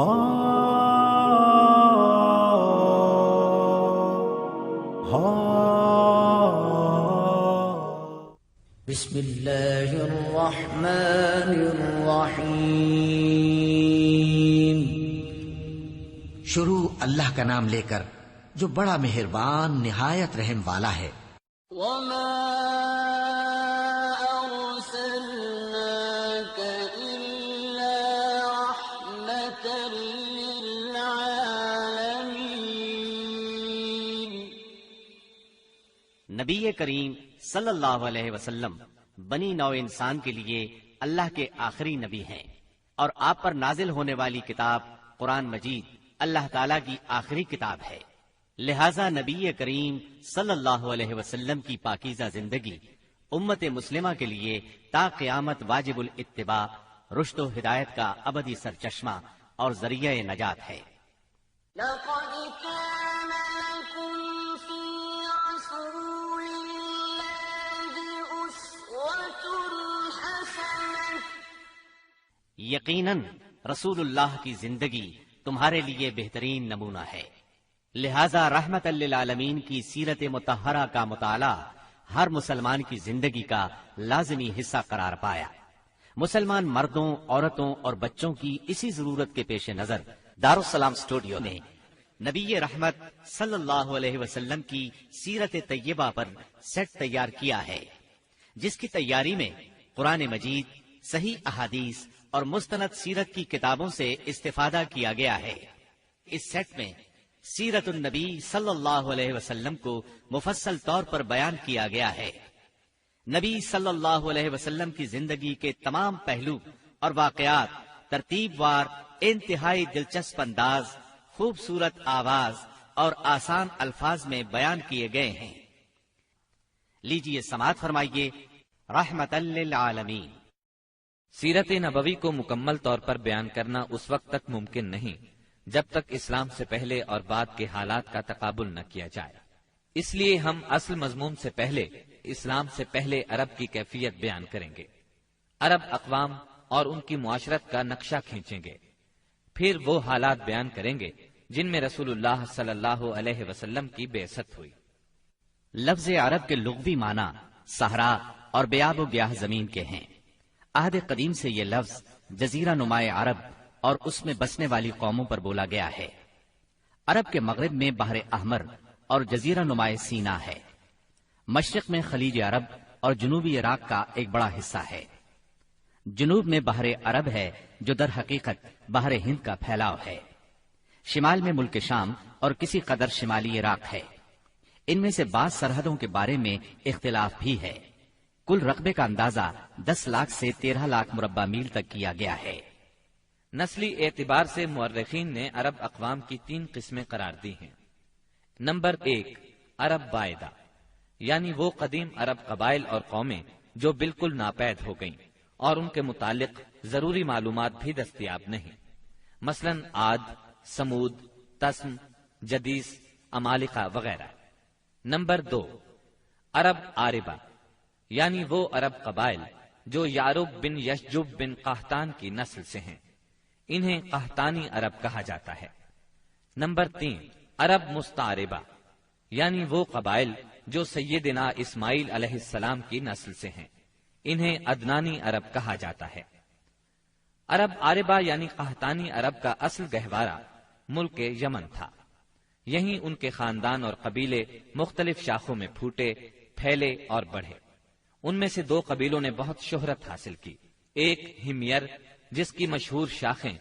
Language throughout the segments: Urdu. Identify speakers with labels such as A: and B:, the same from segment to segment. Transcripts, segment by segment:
A: بسم اللہ الرحمن الرحیم۔
B: شروع اللہ کا نام لے کر جو بڑا مہربان نہایت رحم والا ہے۔
A: وما ارسلناک الا رحمۃ للعالمین۔
C: نبی کریم صلی اللہ علیہ وسلم بنی نوع انسان کے لیے اللہ کے آخری نبی ہیں، اور آپ پر نازل ہونے والی کتاب قرآن مجید اللہ تعالیٰ کی آخری کتاب ہے، لہذا نبی کریم صلی اللہ علیہ وسلم کی پاکیزہ زندگی امت مسلمہ کے لیے تا قیامت واجب الاتباع، رشد و ہدایت کا ابدی سرچشمہ اور ذریعہ نجات ہے۔
A: لقد كان لكم في رسول الله أسوة حسنة۔
C: یقیناً رسول اللہ کی زندگی تمہارے لیے بہترین نمونہ ہے، لہذا رحمت للعالمین کی سیرت مطہرہ کا مطالعہ ہر مسلمان کی زندگی کا لازمی حصہ قرار پایا۔ مسلمان مردوں، عورتوں اور بچوں کی اسی ضرورت کے پیش نظر دارالسلام اسٹوڈیو نے نبی رحمت صلی اللہ علیہ وسلم کی سیرت طیبہ پر سیٹ تیار کیا ہے، جس کی تیاری میں قرآن مجید، صحیح احادیث اور مستند سیرت کی کتابوں سے استفادہ کیا گیا ہے۔ اس سیٹ میں سیرت النبی صلی اللہ علیہ وسلم کو مفصل طور پر بیان کیا گیا ہے۔ نبی صلی اللہ علیہ وسلم کی زندگی کے تمام پہلو اور واقعات ترتیب وار، انتہائی دلچسپ انداز، خوبصورت آواز اور آسان الفاظ میں بیان کیے گئے ہیں۔ لیجیے سماعت فرمائیے رحمت للعالمین۔
D: سیرت نبوی کو مکمل طور پر بیان کرنا اس وقت تک ممکن نہیں جب تک اسلام سے پہلے اور بعد کے حالات کا تقابل نہ کیا جائے۔ اس لیے ہم اصل مضمون سے پہلے اسلام سے پہلے عرب کی کیفیت بیان کریں گے، عرب اقوام اور ان کی معاشرت کا نقشہ کھینچیں گے، پھر وہ حالات بیان کریں گے جن میں رسول اللہ صلی اللہ علیہ وسلم کی بعثت ہوئی۔
C: لفظ عرب کے لغوی معنی صحرا اور بیاب و گیاہ زمین کے ہیں۔ عہد قدیم سے یہ لفظ جزیرہ نمائے عرب اور اس میں بسنے والی قوموں پر بولا گیا ہے۔ عرب کے مغرب میں بحر احمر اور جزیرہ نمائے سینا ہے، مشرق میں خلیج عرب اور جنوبی عراق کا ایک بڑا حصہ ہے، جنوب میں بحر عرب ہے جو در حقیقت بحر ہند کا پھیلاؤ ہے، شمال میں ملک شام اور کسی قدر شمالی عراق ہے۔ ان میں سے بعض سرحدوں کے بارے میں اختلاف بھی ہے۔ کل رقبے کا اندازہ 10 لاکھ سے 13 لاکھ مربع میل تک کیا گیا ہے۔
D: نسلی اعتبار سے مورخین نے عرب اقوام کی 3 قسمیں قرار دی ہیں۔ نمبر 1، عرب بائدہ، یعنی وہ قدیم عرب قبائل اور قومیں جو بالکل ناپید ہو گئیں اور ان کے متعلق ضروری معلومات بھی دستیاب نہیں، مثلا عاد، سمود، تسم، جدیس، عمالقہ وغیرہ۔ نمبر 2، عرب عاربہ، یعنی وہ عرب قبائل جو یعرب بن یشجب بن قحطان کی نسل سے ہیں، انہیں قحطانی عرب کہا جاتا ہے۔ نمبر 3، عرب مستعربہ، یعنی وہ قبائل جو سیدنا اسماعیل علیہ السلام کی نسل سے ہیں، انہیں عدنانی عرب کہا جاتا ہے۔ عرب عاربہ یعنی قحطانی عرب کا اصل گہوارہ ملک یمن تھا، یہیں ان کے خاندان اور قبیلے مختلف شاخوں میں پھوٹے، پھیلے اور بڑھے۔ ان میں سے 2 قبیلوں نے بہت شہرت حاصل کی، ایک ہمیر جس کی مشہور شاخیں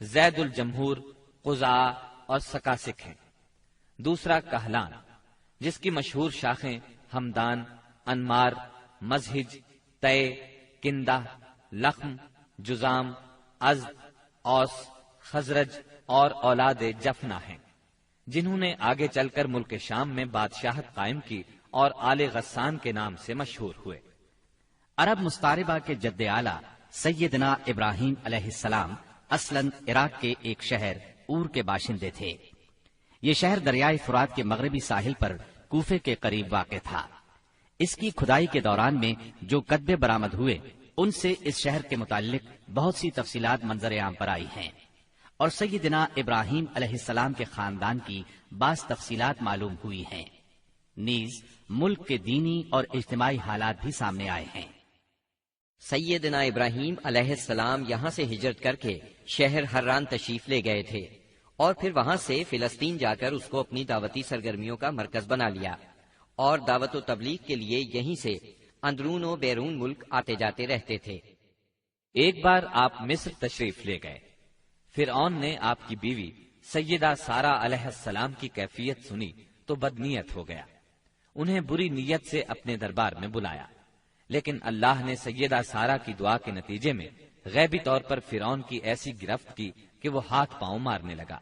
D: زید الجمہور، قزاع اور سکاسک ہیں، دوسرا کہلان جس کی مشہور شاخیں ہمدان، انمار، مزہج، تے، کندہ، لخم، جزام، ازد، اوس، خزرج اور اولاد جفنا ہیں، جنہوں نے آگے چل کر ملک شام میں بادشاہت قائم کی اور آل غسان کے نام سے مشہور ہوئے۔
C: عرب مستعربہ کے جد اعلیٰ سیدنا ابراہیم علیہ السلام اصلاً عراق کے ایک شہر اور کے باشندے تھے۔ یہ شہر دریائے فرات کے مغربی ساحل پر کوفے کے قریب واقع تھا۔ اس کی کھدائی کے دوران میں جو کتبے برآمد ہوئے ان سے اس شہر کے متعلق بہت سی تفصیلات منظر عام پر آئی ہیں۔ اور سیدنا ابراہیم علیہ السلام کے خاندان کی بعض تفصیلات معلوم ہوئی ہیں۔ نیز ملک کے دینی اور اجتماعی حالات بھی سامنے آئے ہیں۔
E: سیدنا ابراہیم علیہ السلام یہاں سے ہجرت کر کے شہر حران تشریف لے گئے تھے اور پھر وہاں سے فلسطین جا کر اس کو اپنی دعوتی سرگرمیوں کا مرکز بنا لیا اور دعوت و تبلیغ کے لیے یہیں سے اندرون و بیرون ملک آتے جاتے رہتے تھے۔
D: ایک بار آپ مصر تشریف لے گئے۔ فرعون نے آپ کی بیوی سیدہ سارہ علیہ السلام کی کیفیت سنی تو بدنیت ہو گیا۔ انہیں بری نیت سے اپنے دربار میں بلایا، لیکن اللہ نے سیدہ سارہ کی دعا کے نتیجے میں غیبی طور پر فرعون کی ایسی گرفت کی کہ وہ ہاتھ پاؤں مارنے لگا۔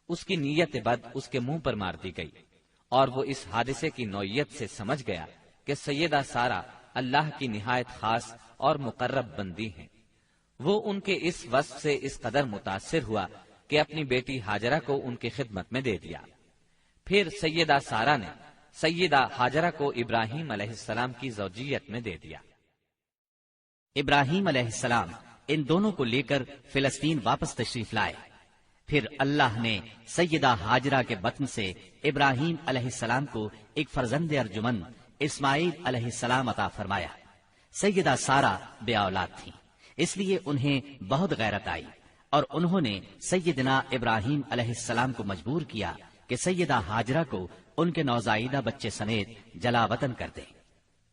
D: اس کی نیت بد اس کے منہ پر مار دی گئی اور وہ اس حادثے کی نوعیت سے سمجھ گیا کہ سیدہ سارہ اللہ کی نہایت خاص اور مقرب بندی ہیں۔ وہ ان کے اس وصف سے اس قدر متاثر ہوا کہ اپنی بیٹی ہاجرہ کو ان کی خدمت میں دے دیا۔ پھر سیدہ سارہ نے سیدہ ہاجرہ کو ابراہیم علیہ السلام کی زوجیت میں دے دیا۔
C: ابراہیم علیہ السلام ان دونوں کو لے کر فلسطین واپس تشریف لائے۔ پھر اللہ نے سیدہ ہاجرہ کے بطن سے ابراہیم علیہ السلام کو ایک فرزند ارجمند اسماعیل علیہ السلام عطا فرمایا۔ سیدہ سارہ بے اولاد تھیں، اس لیے انہیں بہت غیرت آئی اور انہوں نے سیدنا ابراہیم علیہ السلام کو مجبور کیا کہ سیدہ ہاجرہ کو ان کے نوزائیدہ بچے سمیت جلا وطن کر دیں۔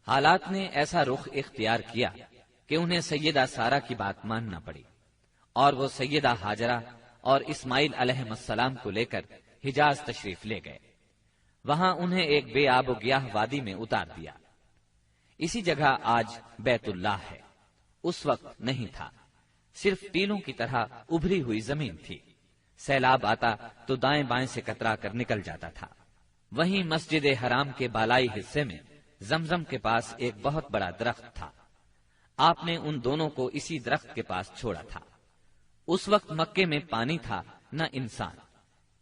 D: حالات نے ایسا رخ اختیار کیا کہ انہیں سیدہ سارہ کی بات ماننا پڑی اور وہ سیدہ ہاجرہ اور اسماعیل علیہ السلام کو لے کر حجاز تشریف لے گئے۔ وہاں انہیں ایک بے آب و گیاہ وادی میں اتار دیا۔ اسی جگہ آج بیت اللہ ہے، اس وقت نہیں تھا، صرف ٹیلوں کی طرح ابھری ہوئی زمین تھی۔ سیلاب آتا تو دائیں بائیں سے کترا کر نکل جاتا تھا۔ وہیں مسجد حرام کے بالائی حصے میں زمزم کے پاس ایک بہت بڑا درخت تھا۔ آپ نے ان دونوں کو اسی درخت کے پاس چھوڑا تھا۔ اس وقت مکے میں پانی تھا نہ انسان،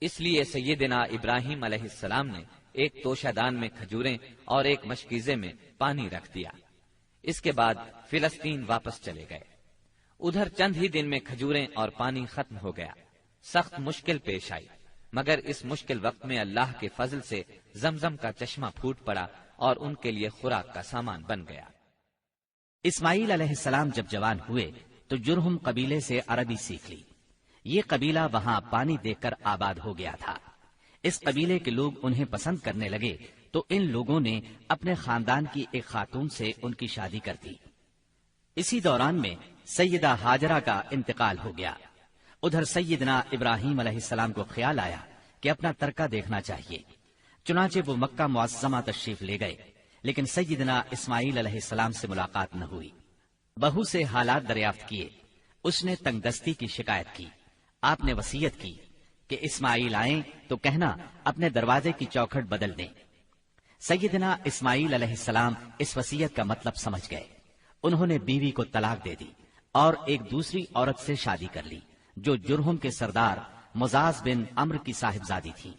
D: اس لیے سیدنا ابراہیم علیہ السلام نے ایک توشہ دان میں کھجوریں اور ایک مشکیزے میں پانی رکھ دیا۔ اس کے بعد فلسطین واپس چلے گئے۔ ادھر چند ہی دن میں کھجوریں اور پانی ختم ہو گیا۔ سخت مشکل پیش آئی، مگر اس مشکل وقت میں اللہ کے فضل سے زمزم کا چشمہ پھوٹ پڑا اور ان کے لیے خوراک کا سامان بن گیا۔
C: اسماعیل علیہ السلام جب جوان ہوئے تو جرہم قبیلے سے عربی سیکھ لی۔ یہ قبیلہ وہاں پانی دیکھ کر آباد ہو گیا تھا۔ اس قبیلے کے لوگ انہیں پسند کرنے لگے تو ان لوگوں نے اپنے خاندان کی ایک خاتون سے ان کی شادی کر دی۔ اسی دوران میں سیدہ ہاجرہ کا انتقال ہو گیا۔ ادھر سیدنا ابراہیم علیہ السلام کو خیال آیا کہ اپنا ترکہ دیکھنا چاہیے، چنانچہ وہ مکہ معظمہ تشریف لے گئے، لیکن سیدنا اسماعیل علیہ السلام سے ملاقات نہ ہوئی۔ بہو سے حالات دریافت کیے، اس نے تنگ دستی کی شکایت کی۔ آپ نے وصیت کی کہ اسماعیل آئیں تو کہنا اپنے دروازے کی چوکھٹ بدل دیں۔ سیدنا اسماعیل علیہ السلام اس وصیت کا مطلب سمجھ گئے۔ انہوں نے بیوی کو طلاق دے دی اور ایک دوسری عورت سے شادی کر لی جو جرہم کے سردار مزاز بن عمرو کی صاحبزادی تھی۔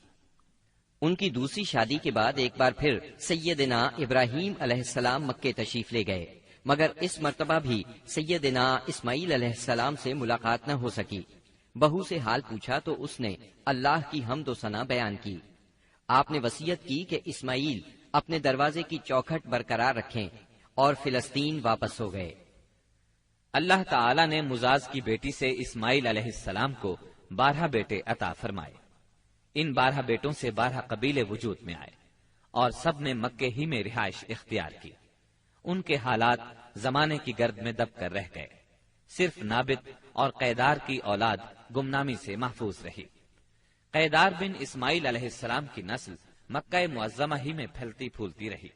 E: ان کی دوسری شادی کے بعد ایک بار پھر سیدنا ابراہیم علیہ السلام مکے تشریف لے گئے، مگر اس مرتبہ بھی سیدنا اسماعیل علیہ السلام سے ملاقات نہ ہو سکی۔ بہو سے حال پوچھا تو اس نے اللہ کی حمد و ثنا بیان کی۔ آپ نے وصیت کی کہ اسماعیل اپنے دروازے کی چوکھٹ برقرار رکھیں اور فلسطین واپس ہو گئے۔
D: اللہ تعالی نے مزاز کی بیٹی سے اسماعیل علیہ السلام کو 12 بیٹے عطا فرمائے۔ ان 12 بیٹوں سے 12 قبیلے وجود میں آئے اور سب نے مکے ہی میں رہائش اختیار کی۔ ان کے حالات زمانے کی گرد میں دب کر رہ گئے۔ صرف نابت اور قیدار کی اولاد گمنامی سے محفوظ رہی۔ قیدار بن اسماعیل علیہ السلام کی نسل مکہ معظمہ ہی میں پھیلتی پھولتی رہی،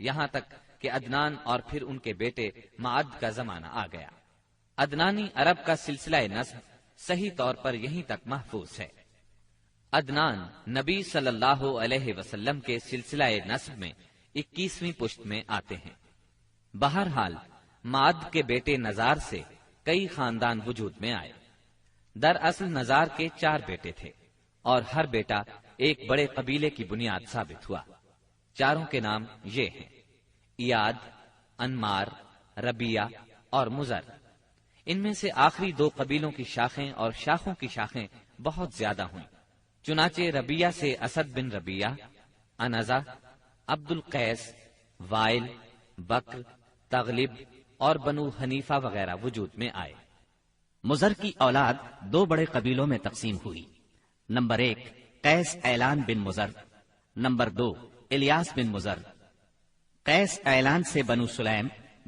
D: یہاں تک کہ عدنان اور پھر ان کے بیٹے معد کا زمانہ آ گیا۔ عدنانی عرب کا سلسلہ نسب صحیح طور پر یہیں تک محفوظ ہے۔ عدنان نبی صلی اللہ علیہ وسلم کے سلسلہ نسب میں 21ویں پشت میں آتے ہیں۔ بہرحال معد کے بیٹے نزار سے کئی خاندان وجود میں آئے۔ دراصل نزار کے 4 بیٹے تھے اور ہر بیٹا ایک بڑے قبیلے کی بنیاد ثابت ہوا۔ چاروں کے نام یہ ہیں: ایاد، انمار، ربیہ اور مزر۔ ان میں سے آخری 2 قبیلوں کی شاخیں اور شاخوں کی شاخیں بہت زیادہ ہوئیں۔ چنانچہ ربیہ سے اسد بن ربیہ، انزا، عبد القیس، وائل، بکر، تغلب اور بنو حنیفہ وغیرہ وجود میں آئے۔
C: مضر کی اولاد 2 بڑے قبیلوں میں تقسیم ہوئی۔ نمبر 1 قیس اعلان بن مضر، نمبر 2 الیاس بن مضر۔ قیس اعلان سے بنو سلیم،